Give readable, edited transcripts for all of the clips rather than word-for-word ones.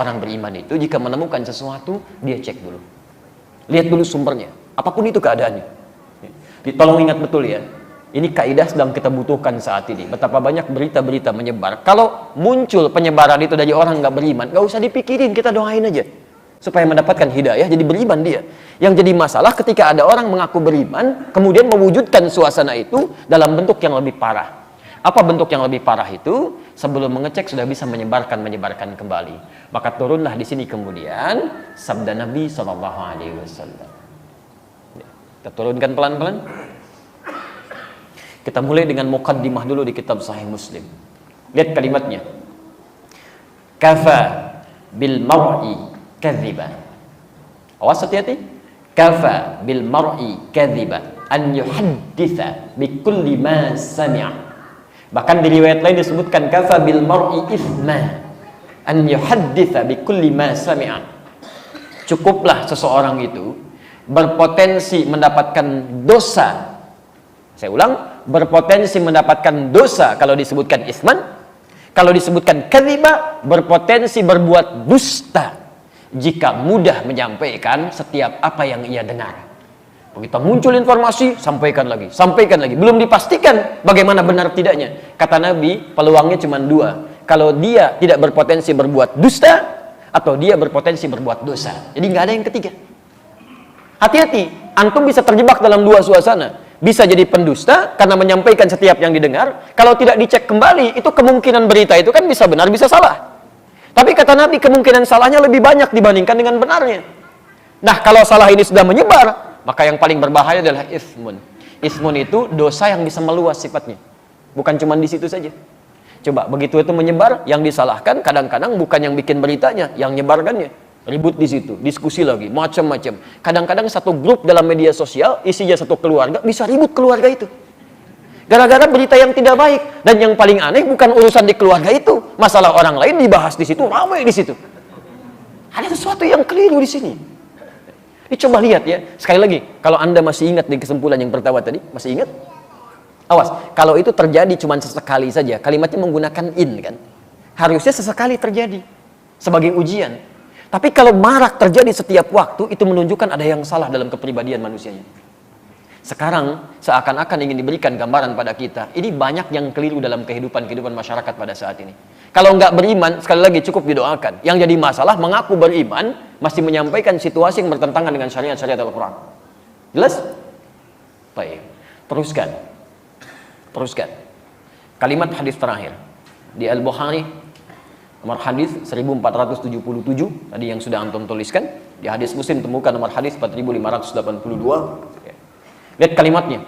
Orang beriman itu jika menemukan sesuatu, dia cek dulu. Lihat dulu sumbernya. Apapun itu keadaannya. Tolong ingat betul ya. Ini kaidah sedang kita butuhkan saat ini. Betapa banyak berita-berita menyebar. Kalau muncul penyebaran itu dari orang nggak beriman, nggak usah dipikirin, kita doain aja. Supaya mendapatkan hidayah, jadi beriman dia. Yang jadi masalah ketika ada orang mengaku beriman, kemudian mewujudkan suasana itu dalam bentuk yang lebih parah. Apa bentuk yang lebih parah itu? Sebelum mengecek sudah bisa menyebarkan kembali. Maka turunlah di sini kemudian sabda Nabi SAW. Kita turunkan pelan-pelan. Kita mulai dengan muqaddimah dulu di kitab Sahih Muslim. Lihat kalimatnya. Kafa bil mar'i kadhiba. Awas hati-hati. Kafa bil mar'i kadhiba an yuhadditha bi kulli ma sami'a. Bahkan di riwayat lain disebutkan kafa bil mar'i ithma an yuhadditha bi kulli ma sami'a. Cukuplah seseorang itu berpotensi mendapatkan dosa. Saya ulang, berpotensi mendapatkan dosa kalau disebutkan isman, kalau disebutkan kadhiba, berpotensi berbuat dusta jika mudah menyampaikan setiap apa yang ia dengar. Begitu muncul informasi, sampaikan lagi, belum dipastikan bagaimana benar tidaknya. Kata Nabi, peluangnya cuma dua. Kalau dia tidak berpotensi berbuat dusta, atau dia berpotensi berbuat dosa. Jadi nggak ada yang ketiga. Hati-hati, antum bisa terjebak dalam dua suasana. Bisa jadi pendusta karena menyampaikan setiap yang didengar. Kalau tidak dicek kembali, itu kemungkinan berita itu kan bisa benar, bisa salah. Tapi kata Nabi, kemungkinan salahnya lebih banyak dibandingkan dengan benarnya. Nah, kalau salah ini sudah menyebar, maka yang paling berbahaya adalah ismun. Ismun itu dosa yang bisa meluas sifatnya. Bukan cuma di situ saja. Coba, begitu itu menyebar, yang disalahkan kadang-kadang bukan yang bikin beritanya, yang nyebarkannya. Ribut di situ, diskusi lagi, macam-macam. Kadang-kadang satu grup dalam media sosial, isinya satu keluarga, bisa ribut keluarga itu. Gara-gara berita yang tidak baik. Dan yang paling aneh bukan urusan di keluarga itu. Masalah orang lain dibahas di situ, ramai di situ. Ada sesuatu yang keliru di sini. Ini coba lihat ya. Sekali lagi, kalau Anda masih ingat di kesimpulan yang pertama tadi, masih ingat? Awas, kalau itu terjadi cuma sesekali saja, kalimatnya menggunakan in kan. Harusnya sesekali terjadi sebagai ujian. Tapi kalau marak terjadi setiap waktu, itu menunjukkan ada yang salah dalam kepribadian manusianya. Sekarang seakan-akan ingin diberikan gambaran pada kita, ini banyak yang keliru dalam kehidupan masyarakat pada saat ini. Kalau nggak beriman, sekali lagi cukup didoakan. Yang jadi masalah, mengaku beriman, masih menyampaikan situasi yang bertentangan dengan syariat-syariat Al-Quran. Jelas? Baik. Teruskan. Kalimat hadis terakhir di Al-Bukhari, nomor hadis 1477, tadi yang sudah antum tuliskan. Di hadis Muslim temukan nomor hadis 4582. Lihat kalimatnya.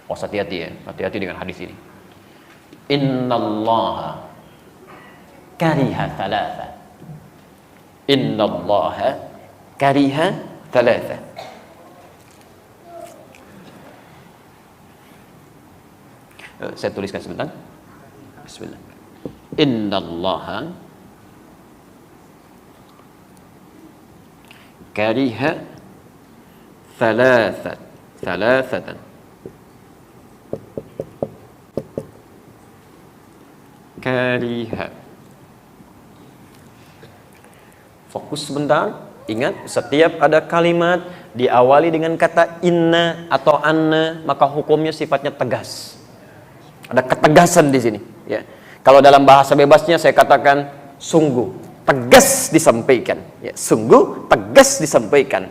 Oh, hati-hati ya, hati-hati dengan hadis ini. Innallaha kariha thalatha. Innallaha kariha thalatha. Saya tuliskan sebentar. Bismillah. Innallaha kariha thalathatan. Kariha. Fokus sebentar. Ingat, setiap ada kalimat diawali dengan kata inna atau anna, maka hukumnya sifatnya tegas. Ada ketegasan di sini, ya. Kalau dalam bahasa bebasnya saya katakan sungguh tegas disampaikan, ya, sungguh tegas disampaikan.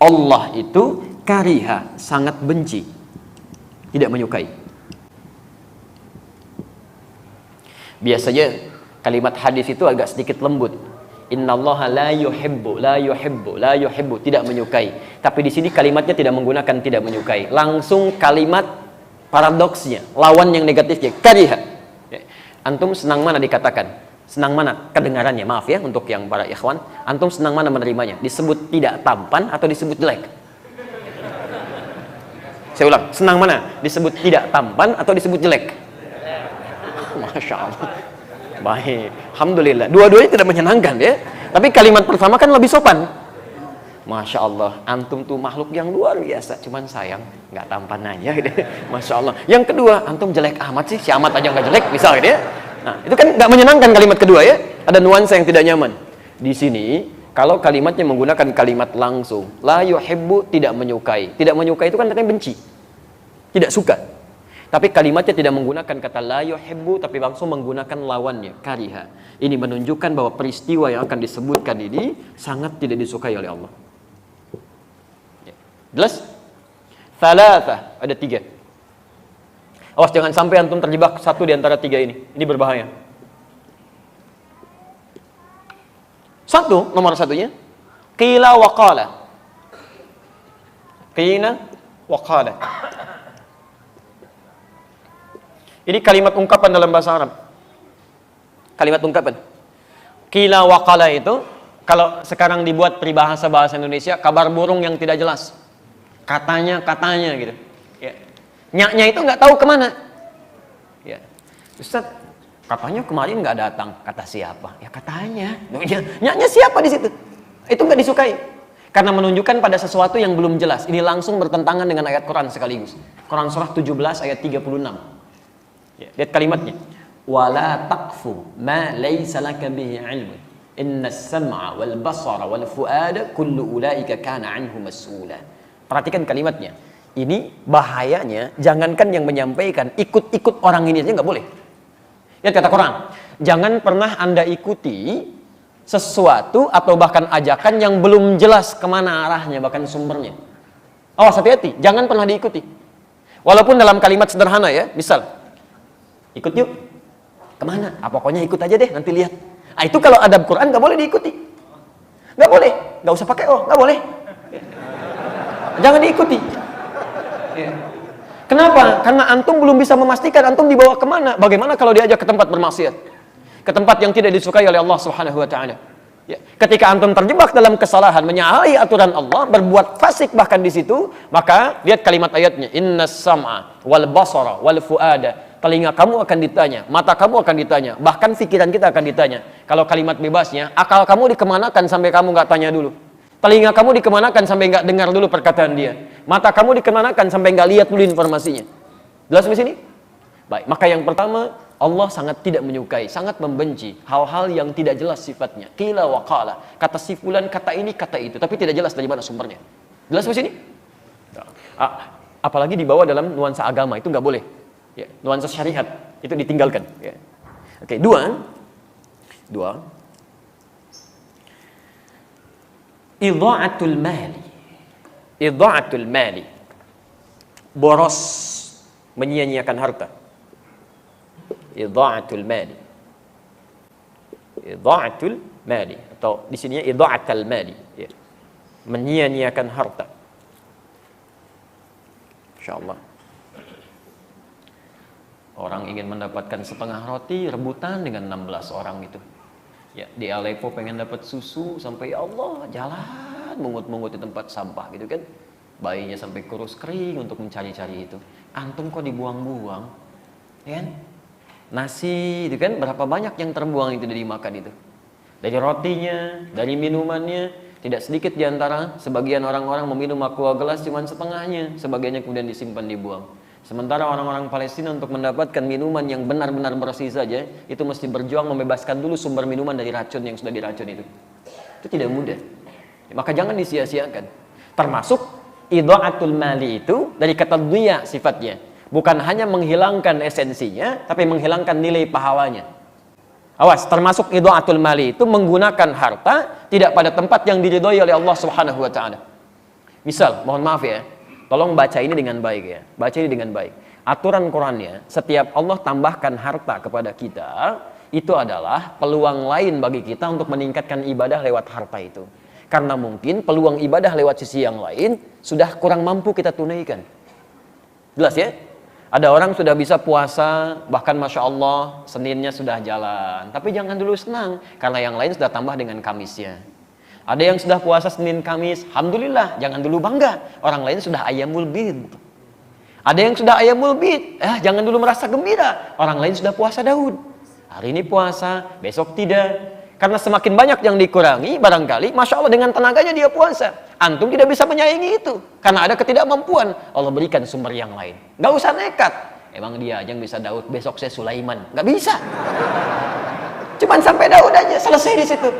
Allah itu kariha, sangat benci, tidak menyukai. Biasanya kalimat hadis itu agak sedikit lembut. Innallaha la yuhibbu, tidak menyukai. Tapi di sini kalimatnya tidak menggunakan tidak menyukai. Langsung kalimat paradoksnya, lawan yang negatifnya, kariha. Antum senang mana dikatakan? Senang mana kedengarannya? Maaf ya untuk yang para ikhwan. Antum senang mana menerimanya? Disebut tidak tampan atau disebut jelek? Saya ulang, senang mana? Disebut tidak tampan atau disebut jelek? Masya Allah. Baik, alhamdulillah. Dua-duanya tidak menyenangkan ya. Tapi kalimat pertama kan lebih sopan. Masya Allah, antum tuh makhluk yang luar biasa. Cuman sayang, nggak tampan aja gitu. Masya Allah. Yang kedua, antum jelek amat sih. Si amat aja nggak jelek, misal gitu ya. Nah, itu kan nggak menyenangkan kalimat kedua ya. Ada nuansa yang tidak nyaman. Di sini kalau kalimatnya menggunakan kalimat langsung, la yuhibbu, tidak menyukai. Tidak menyukai itu kan artinya benci, tidak suka. Tapi kalimatnya tidak menggunakan kata la yuhibbu, tapi langsung menggunakan lawannya, kariha. Ini menunjukkan bahwa peristiwa yang akan disebutkan ini sangat tidak disukai oleh Allah. Ya. Jelas? Thalatha, ada 3. Awas jangan sampai antum terjebak satu di antara 3 ini. Ini berbahaya. Nomor satunya, qila wa qala. Qila wa qala. Ini kalimat ungkapan dalam bahasa Arab. Kalimat ungkapan. Qila wa qala itu, kalau sekarang dibuat peribahasa bahasa Indonesia, kabar burung yang tidak jelas. Katanya gitu. Ya. Nyaknya itu nggak tahu kemana. Ya. Ustaz, katanya kemarin nggak datang. Kata siapa? Ya katanya. Nyaknya siapa di situ? Itu nggak disukai. Karena menunjukkan pada sesuatu yang belum jelas. Ini langsung bertentangan dengan ayat Quran sekaligus. Quran surah 17 ayat 36. Ya, lihat kalimatnya. Wala taqfu ma laysa laka bihi ilmun. Innas sam'a wal basara wal fuada kullu ulaika kana anhu mas'ula. Perhatikan kalimatnya. Ini bahayanya, jangankan yang menyampaikan, ikut-ikut orang ini aja nggak boleh. Lihat kata Quran, jangan pernah Anda ikuti sesuatu atau bahkan ajakan yang belum jelas kemana arahnya, bahkan sumbernya. Awas, hati-hati, jangan pernah diikuti. Walaupun dalam kalimat sederhana ya, misal, ikut yuk, kemana? Pokoknya ikut aja deh, nanti lihat. Itu kalau adab Quran nggak boleh diikuti. Nggak boleh, nggak usah pakai nggak boleh. Jangan diikuti. Kenapa? Karena antum belum bisa memastikan antum dibawa kemana. Bagaimana kalau diajak ke tempat bermaksiat, ke tempat yang tidak disukai oleh Allah Subhanahu Wa Taala? Ya. Ketika antum terjebak dalam kesalahan, menyalahi aturan Allah, berbuat fasik bahkan di situ, maka lihat kalimat ayatnya. Innas sam'a wal basara wal fuada. Telinga kamu akan ditanya, mata kamu akan ditanya, bahkan pikiran kita akan ditanya. Kalau kalimat bebasnya, akal kamu dikemanakan sampai kamu nggak tanya dulu? Telinga kamu dikemanakan sampai nggak dengar dulu perkataan dia? Mata kamu dikemanakan sampai nggak lihat dulu informasinya? Jelas di sini? Baik, maka yang pertama, Allah sangat tidak menyukai, sangat membenci hal-hal yang tidak jelas sifatnya. Qila wa qala, kata si fulan, kata ini, kata itu, tapi tidak jelas dari mana sumbernya. Jelas di sini? Apalagi dibawa dalam nuansa agama, itu nggak boleh. Ya, nuansa syariat itu ditinggalkan. Ya. Oke, dua. Idha'atul mali. Boros, menyia-nyiakan harta. Idha'atul mali atau di sininya idha'atul mali, ya. Menyia-nyiakan harta. Insyaallah. Orang ingin mendapatkan setengah roti, rebutan dengan 16 orang itu. Ya, di Aleppo pengen dapat susu sampai ya Allah jalan mungut-mungut di tempat sampah gitu kan. Bayinya sampai kurus kering untuk mencari-cari itu. Antum kok dibuang-buang? Ya kan? Nasi itu kan berapa banyak yang terbuang itu dari makan itu. Dari rotinya, dari minumannya, tidak sedikit di antara sebagian orang-orang meminum aqua gelas cuma setengahnya, sebagiannya kemudian disimpan dibuang. Sementara orang-orang Palestina untuk mendapatkan minuman yang benar-benar bersih saja, itu mesti berjuang membebaskan dulu sumber minuman dari racun yang sudah diracun itu. Itu tidak mudah. Maka jangan disia-siakan. Termasuk idha'atul mali itu dari kata dhiya sifatnya. Bukan hanya menghilangkan esensinya, tapi menghilangkan nilai pahalanya. Awas, termasuk idha'atul mali itu menggunakan harta tidak pada tempat yang diridhoi oleh Allah Subhanahu wa taala. Misal, mohon maaf ya, tolong baca ini dengan baik ya. Baca ini dengan baik. Aturan Qurannya, setiap Allah tambahkan harta kepada kita, itu adalah peluang lain bagi kita untuk meningkatkan ibadah lewat harta itu. Karena mungkin peluang ibadah lewat sisi yang lain sudah kurang mampu kita tunaikan. Jelas ya? Ada orang sudah bisa puasa, bahkan Masya Allah, Seninnya sudah jalan. Tapi jangan dulu senang, karena yang lain sudah tambah dengan Kamisnya. Ada yang sudah puasa Senin Kamis, Alhamdulillah, jangan dulu bangga. Orang lain sudah Ayyamul Bid. Ada yang sudah Ayyamul Bid, jangan dulu merasa gembira. Orang lain sudah puasa Daud. Hari ini puasa, besok tidak. Karena semakin banyak yang dikurangi, barangkali, Masya Allah dengan tenaganya dia puasa. Antum tidak bisa menyaingi itu. Karena ada ketidakmampuan, Allah berikan sumber yang lain. Gak usah nekat. Emang dia aja yang bisa Daud, besok saya Sulaiman. Gak bisa. Cuman sampai Daud aja, selesai di situ.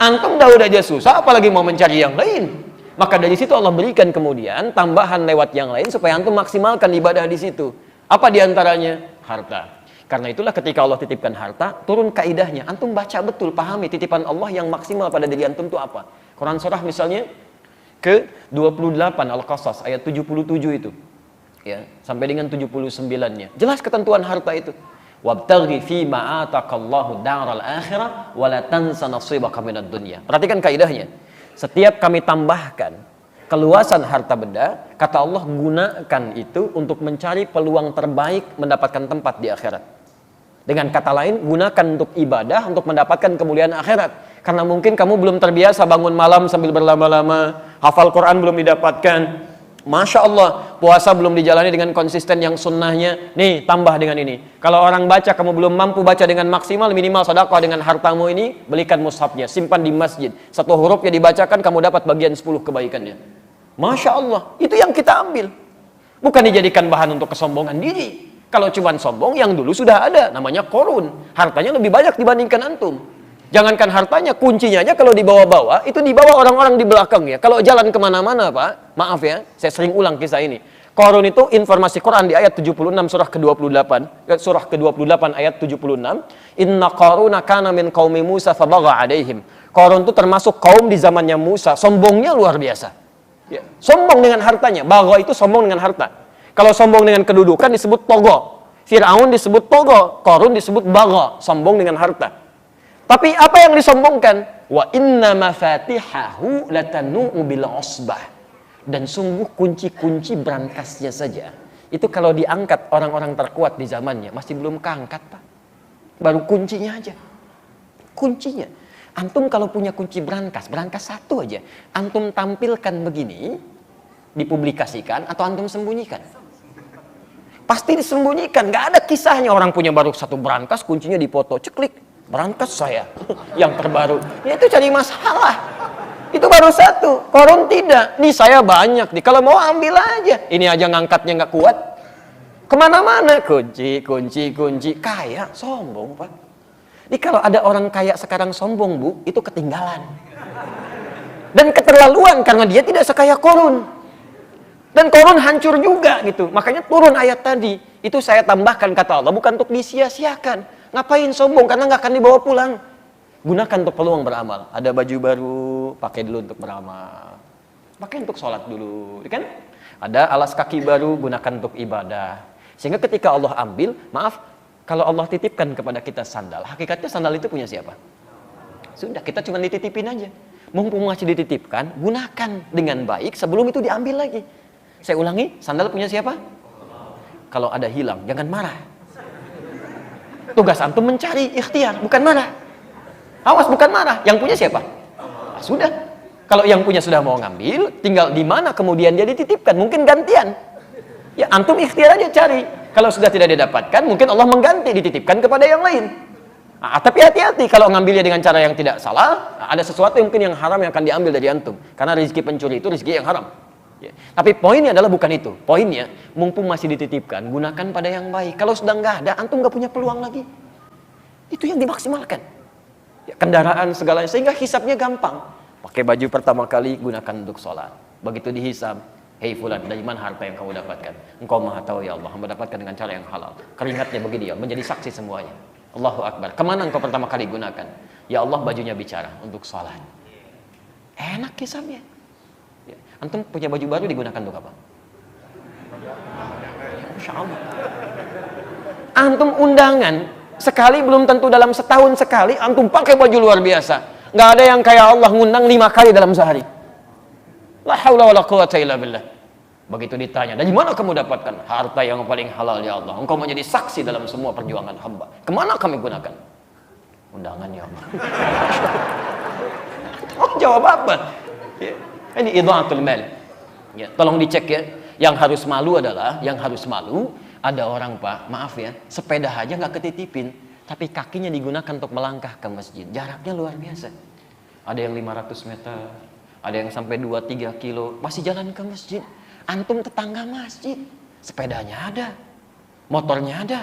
Antum Daud aja susah, apalagi mau mencari yang lain. Maka dari situ Allah berikan kemudian tambahan lewat yang lain supaya antum maksimalkan ibadah di situ. Apa diantaranya? Harta. Karena itulah ketika Allah titipkan harta, turun kaidahnya. Antum baca betul, pahami titipan Allah yang maksimal pada diri antum itu apa. Quran surah misalnya ke 28 Al-Qasas ayat 77 itu. Ya, sampai dengan 79-nya. Jelas ketentuan harta itu. Wabtaghi fi ma ataqallahu daral akhirah wa la tansa nasibaka minad dunya. Perhatikan kaidahnya. Setiap kami tambahkan keluasan harta benda, kata Allah gunakan itu untuk mencari peluang terbaik mendapatkan tempat di akhirat. Dengan kata lain, gunakan untuk ibadah untuk mendapatkan kemuliaan akhirat. Karena mungkin kamu belum terbiasa bangun malam sambil berlama-lama, hafal Quran belum didapatkan. Masya Allah, puasa belum dijalani dengan konsisten yang sunnahnya. Nih, tambah dengan ini. Kalau orang baca, kamu belum mampu baca dengan maksimal, minimal sedekah dengan hartamu ini, belikan mushafnya, simpan di masjid. Satu hurufnya dibacakan, kamu dapat bagian 10 kebaikannya. Masya Allah, itu yang kita ambil. Bukan dijadikan bahan untuk kesombongan diri. Kalau cuma sombong, yang dulu sudah ada, namanya korun. Hartanya lebih banyak dibandingkan antum. Jangankan hartanya, kuncinya aja kalau dibawa-bawa, itu dibawa orang-orang di belakang ya. Kalau jalan kemana-mana Pak, maaf ya, saya sering ulang kisah ini. Qarun itu informasi Quran di ayat 76 surah ke-28, surah ke-28 ayat 76. Inna Qaruna kana min qaumi Musa fabagha alaihim. Qarun itu termasuk kaum di zamannya Musa, sombongnya luar biasa. Ya. Sombong dengan hartanya, bagha itu sombong dengan harta. Kalau sombong dengan kedudukan disebut togo. Fir'aun disebut togo, Qarun disebut bagha, sombong dengan harta. Tapi apa yang disombongkan? Wa inna mafatihahu latanu bil usbah. Dan sungguh kunci-kunci berangkasnya saja. Itu kalau diangkat orang-orang terkuat di zamannya masih belum keangkat, Pak. Baru kuncinya aja. Kuncinya. Antum kalau punya kunci berangkas satu aja. Antum tampilkan begini, dipublikasikan atau antum sembunyikan? Pasti disembunyikan. Gak ada kisahnya orang punya baru satu berangkas, kuncinya dipoto, ceklik. Berangkas saya yang terbaru. Ya itu cari masalah. Itu baru satu. Qarun tidak. Nih saya banyak nih. Kalau mau ambil aja. Ini aja ngangkatnya nggak kuat. Kemana-mana kunci. Kaya sombong Pak. Ini kalau ada orang kaya sekarang sombong Bu, itu ketinggalan. Dan keterlaluan karena dia tidak sekaya Qarun. Dan Qarun hancur juga gitu. Makanya turun ayat tadi. Itu saya tambahkan kata Allah bukan untuk disia-siakan. Ngapain sombong? Karena nggak akan dibawa pulang. Gunakan untuk peluang beramal. Ada baju baru, pakai dulu untuk beramal. Pakai untuk sholat dulu, kan? Ada alas kaki baru, gunakan untuk ibadah. Sehingga ketika Allah ambil, maaf, kalau Allah titipkan kepada kita sandal, hakikatnya sandal itu punya siapa? Sudah, kita cuma dititipin aja. Mumpung masih dititipkan, gunakan dengan baik sebelum itu diambil lagi. Saya ulangi, sandal punya siapa? Kalau ada hilang, jangan marah. Tugas antum mencari, ikhtiar, bukan marah. Awas, bukan marah. Yang punya siapa? Nah, sudah. Kalau yang punya sudah mau ngambil, tinggal di mana kemudian dia dititipkan. Mungkin gantian. Ya, antum ikhtiar aja cari. Kalau sudah tidak didapatkan, mungkin Allah mengganti, dititipkan kepada yang lain. Nah, tapi hati-hati kalau ngambilnya dengan cara yang tidak salah, ada sesuatu yang mungkin yang haram yang akan diambil dari antum. Karena rezeki pencuri itu rezeki yang haram. Ya. Tapi poinnya adalah bukan itu. Poinnya, mumpung masih dititipkan, gunakan pada yang baik. Kalau sudah nggak ada, antum nggak punya peluang lagi. Itu yang dimaksimalkan. Ya, kendaraan segalanya, sehingga hisapnya gampang. Pakai baju pertama kali, gunakan untuk sholat. Begitu dihisab, hei fulan, dari mana harta yang kamu dapatkan? Engkau maha tahu ya Allah, hamba dapatkan dengan cara yang halal. Keringatnya begini ya, menjadi saksi semuanya. Allahu Akbar. Kemana engkau pertama kali gunakan? Ya Allah, bajunya bicara untuk sholat. Enak hisapnya. Ya. Antum punya baju baru digunakan untuk apa? Masya Allah. Antum undangan sekali belum tentu dalam setahun sekali antum pakai baju luar biasa. Nggak ada yang kayak Allah ngundang 5 kali dalam sehari. La haula wala quwata illa billah. Begitu ditanya, dari mana kamu dapatkan? Harta yang paling halal ya Allah. Engkau menjadi saksi dalam semua perjuangan hamba. Kemana kami gunakan? Undangan ya Allah. Oh, jawab apa? Ya. Ini idha'atul mal. Ya, tolong dicek ya. Yang harus malu adalah, ada orang Pak, maaf ya, sepeda aja nggak ketitipin, tapi kakinya digunakan untuk melangkah ke masjid. Jaraknya luar biasa. Ada yang 500 meter, ada yang sampai 2-3 kilo, masih jalan ke masjid. Antum tetangga masjid, sepedanya ada, motornya ada.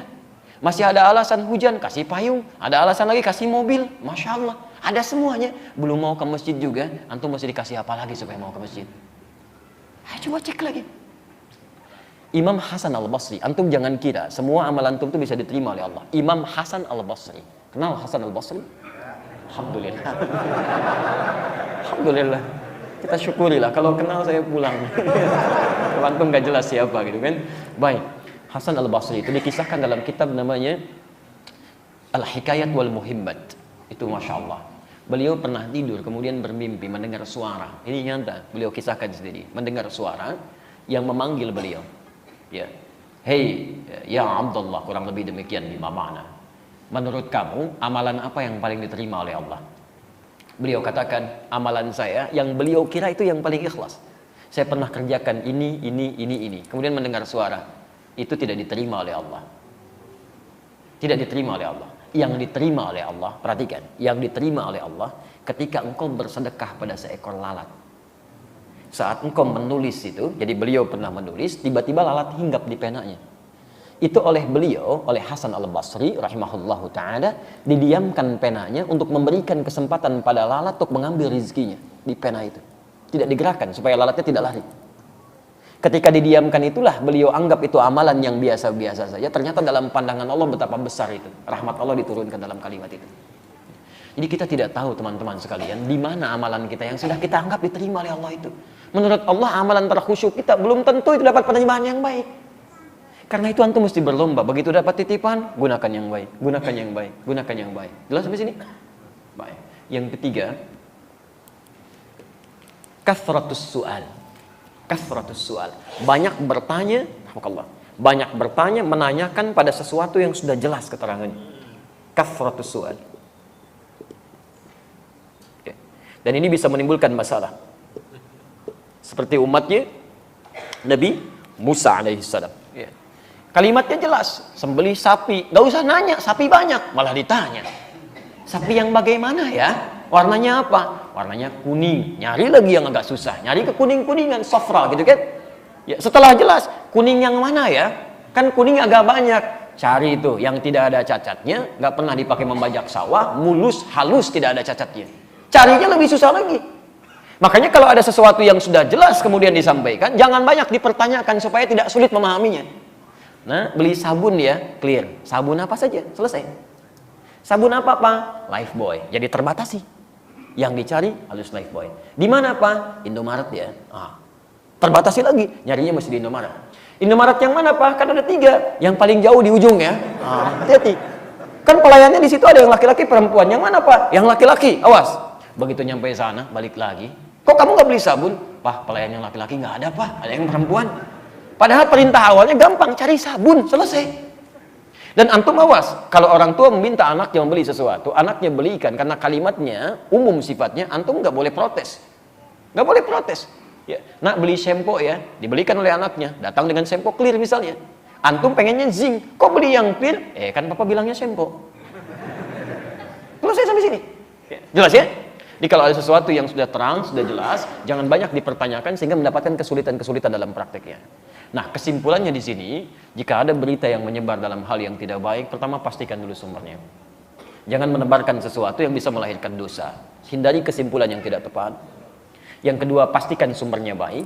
Masih ada alasan hujan, kasih payung. Ada alasan lagi, kasih mobil. Masya Allah. Ada semuanya. Belum mau ke masjid juga, antum mesti dikasih apa lagi supaya mau ke masjid? Ayo coba cek lagi. Imam Hasan Al-Basri, antum jangan kira semua amalan antum itu bisa diterima oleh Allah. Imam Hasan Al-Basri. Kenal Hasan Al-Basri? Alhamdulillah. Alhamdulillah. Kita syukurilah kalau kenal saya pulang. Kalau antum nggak jelas siapa gitu kan. Baik. Hasan Al-Basri itu dikisahkan dalam kitab namanya Al-Hikayat wal Muhimmat. Itu Masya Allah. Beliau pernah tidur kemudian bermimpi mendengar suara. Ini nyata, beliau kisahkan sendiri. Mendengar suara yang memanggil beliau. Ya. Hei, ya Abdullah, kurang lebih demikian lima makna. Menurut kamu, amalan apa yang paling diterima oleh Allah? Beliau katakan, amalan saya yang beliau kira itu yang paling ikhlas. Saya pernah kerjakan ini. Kemudian mendengar suara. Itu tidak diterima oleh Allah. Tidak diterima oleh Allah. Yang diterima oleh Allah, perhatikan. Yang diterima oleh Allah ketika engkau bersedekah pada seekor lalat. Saat engkau menulis itu, jadi beliau pernah menulis, tiba-tiba lalat hinggap di penanya. Itu oleh beliau, oleh Hasan Al-Basri rahimahullahu ta'ala, didiamkan penanya untuk memberikan kesempatan pada lalat untuk mengambil rizkinya di pena itu. Tidak digerakkan supaya lalatnya tidak lari. Ketika didiamkan itulah beliau anggap itu amalan yang biasa-biasa saja. Ternyata dalam pandangan Allah betapa besar itu. Rahmat Allah diturunkan dalam kalimat itu. Jadi kita tidak tahu teman-teman sekalian, di mana amalan kita yang sudah kita anggap diterima oleh Allah itu. Menurut Allah amalan terkhusyuk kita belum tentu itu dapat penerimaan yang baik. Karena itu antum mesti berlomba. Begitu dapat titipan, gunakan yang baik, gunakan yang baik, gunakan yang baik. Jelas sampai sini? Baik. Yang ketiga, kathratus su'al. Kathratus su'al. Banyak bertanya, banyak bertanya, menanyakan pada sesuatu yang sudah jelas keterangannya. Kathratus su'al. Dan ini bisa menimbulkan masalah. Seperti umatnya Nabi Musa alaihissalam. Kalimatnya jelas, sembelih sapi, gak usah nanya, sapi banyak, malah ditanya. Sapi yang bagaimana ya? Warnanya apa? Warnanya kuning. Nyari lagi yang agak susah, nyari ke kuning-kuningan, safra gitu kan? Ya, setelah jelas, kuning yang mana ya? Kan kuning agak banyak. Cari itu yang tidak ada cacatnya, gak pernah dipakai membajak sawah, mulus, halus, tidak ada cacatnya. Carinya lebih susah lagi. Makanya kalau ada sesuatu yang sudah jelas kemudian disampaikan, jangan banyak dipertanyakan supaya tidak sulit memahaminya. Nah, beli sabun ya, clear. Sabun apa saja, selesai. Sabun apa, Pak? Lifebuoy. Jadi terbatasi. Yang dicari halus Lifebuoy. Di mana, Pak? Indomaret ya. Terbatasi lagi. Nyarinya mesti di Indomaret. Indomaret yang mana, Pak? Kan ada 3. Yang paling jauh di ujung ya. Hati-hati. Kan pelayannya di situ ada yang laki-laki, perempuan. Yang mana, Pak? Yang laki-laki. Awas. Begitu nyampe sana, balik lagi. Kok kamu nggak beli sabun? Pak, pelayan yang laki-laki nggak ada, Pak. Ada yang perempuan. Padahal perintah awalnya gampang, cari sabun, selesai. Dan antum awas, kalau orang tua meminta anaknya membeli sesuatu, anaknya belikan karena kalimatnya umum sifatnya, antum nggak boleh protes. Nggak boleh protes. Ya, nak beli shampoo ya, dibelikan oleh anaknya, datang dengan shampoo clear misalnya. Antum pengennya zinc, kok beli yang clear? Kan papa bilangnya shampoo. Selesai sampai sini. Jelas ya? Jadi kalau ada sesuatu yang sudah terang, sudah jelas, jangan banyak dipertanyakan sehingga mendapatkan kesulitan-kesulitan dalam prakteknya. Nah, kesimpulannya di sini, jika ada berita yang menyebar dalam hal yang tidak baik, pertama pastikan dulu sumbernya. Jangan menebarkan sesuatu yang bisa melahirkan dosa. Hindari kesimpulan yang tidak tepat. Yang kedua, pastikan sumbernya baik.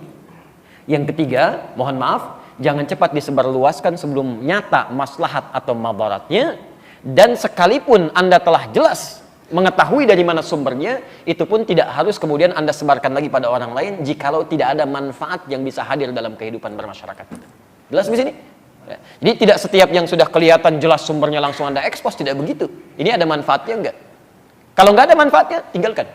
Yang ketiga, mohon maaf, jangan cepat disebarluaskan sebelum nyata maslahat atau madaratnya. Dan sekalipun Anda telah jelas mengetahui dari mana sumbernya, itu pun tidak harus kemudian Anda sebarkan lagi pada orang lain jikalau tidak ada manfaat yang bisa hadir dalam kehidupan bermasyarakat. Jelas di sini? Ya. Jadi tidak setiap yang sudah kelihatan jelas sumbernya langsung Anda ekspos, tidak begitu. Ini ada manfaatnya enggak? Kalau enggak ada manfaatnya, tinggalkan.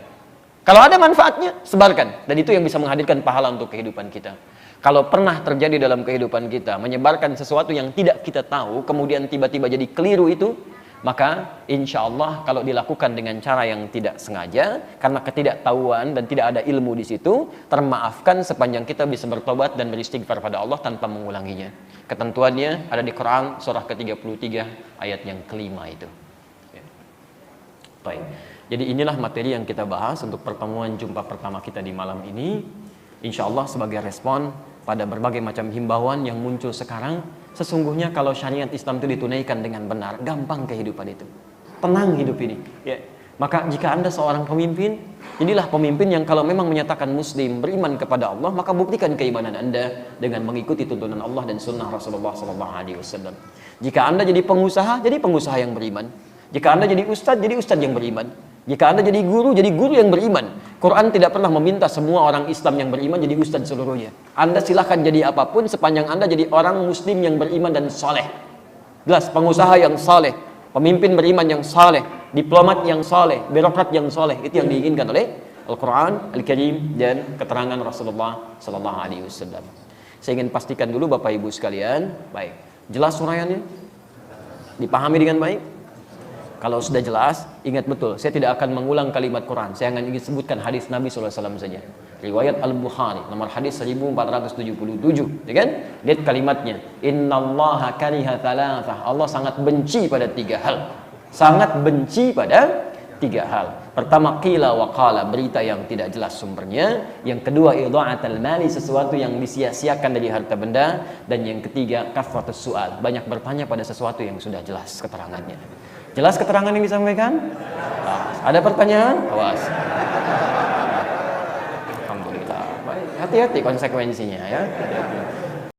Kalau ada manfaatnya, sebarkan. Dan itu yang bisa menghadirkan pahala untuk kehidupan kita. Kalau pernah terjadi dalam kehidupan kita, menyebarkan sesuatu yang tidak kita tahu, kemudian tiba-tiba jadi keliru itu, maka insya Allah kalau dilakukan dengan cara yang tidak sengaja, karena ketidaktahuan dan tidak ada ilmu di situ, termaafkan sepanjang kita bisa bertobat dan beristighfar pada Allah tanpa mengulanginya. Ketentuannya ada di Quran surah ke-33 ayat yang kelima itu. Baik. Jadi inilah materi yang kita bahas untuk pertemuan jumpa pertama kita di malam ini. Insya Allah sebagai respon pada berbagai macam himbauan yang muncul sekarang. Sesungguhnya kalau syariat Islam itu ditunaikan dengan benar, gampang kehidupan itu. Tenang hidup ini. Ya. Maka jika Anda seorang pemimpin, jadilah pemimpin yang kalau memang menyatakan muslim, beriman kepada Allah, maka buktikan keimanan Anda dengan mengikuti tuntunan Allah dan sunnah Rasulullah SAW. Jika Anda jadi pengusaha yang beriman. Jika Anda jadi ustadz yang beriman. Jika Anda jadi guru yang beriman. Quran tidak pernah meminta semua orang Islam yang beriman jadi ustadz seluruhnya. Anda silahkan jadi apapun sepanjang Anda jadi orang muslim yang beriman dan saleh. Jelas, pengusaha yang saleh, pemimpin beriman yang saleh, diplomat yang saleh, birokrat yang saleh, itu yang diinginkan oleh Al-Quran Al-Karim dan keterangan Rasulullah Sallallahu Alaihi Wasallam. Saya ingin pastikan dulu Bapak Ibu sekalian, baik, jelas uraiannya, dipahami dengan baik. Kalau sudah jelas, ingat betul, saya tidak akan mengulang kalimat Quran, saya hanya ingin sebutkan hadis Nabi SAW saja. Riwayat Al-Bukhari, nomor hadis 1477, ya kan? Lihat kalimatnya, Innallaha kariha thalathah, Allah sangat benci pada 3 hal. Sangat benci pada 3 hal. Pertama, qila wa qala, berita yang tidak jelas sumbernya. Yang kedua, idha'atul mali, sesuatu yang disia-siakan dari harta benda. Dan yang ketiga, kafratus su'al, banyak bertanya pada sesuatu yang sudah jelas keterangannya. Jelas keterangan yang disampaikan? Ada pertanyaan? Awas. Alhamdulillah. Baik, hati-hati konsekuensinya ya.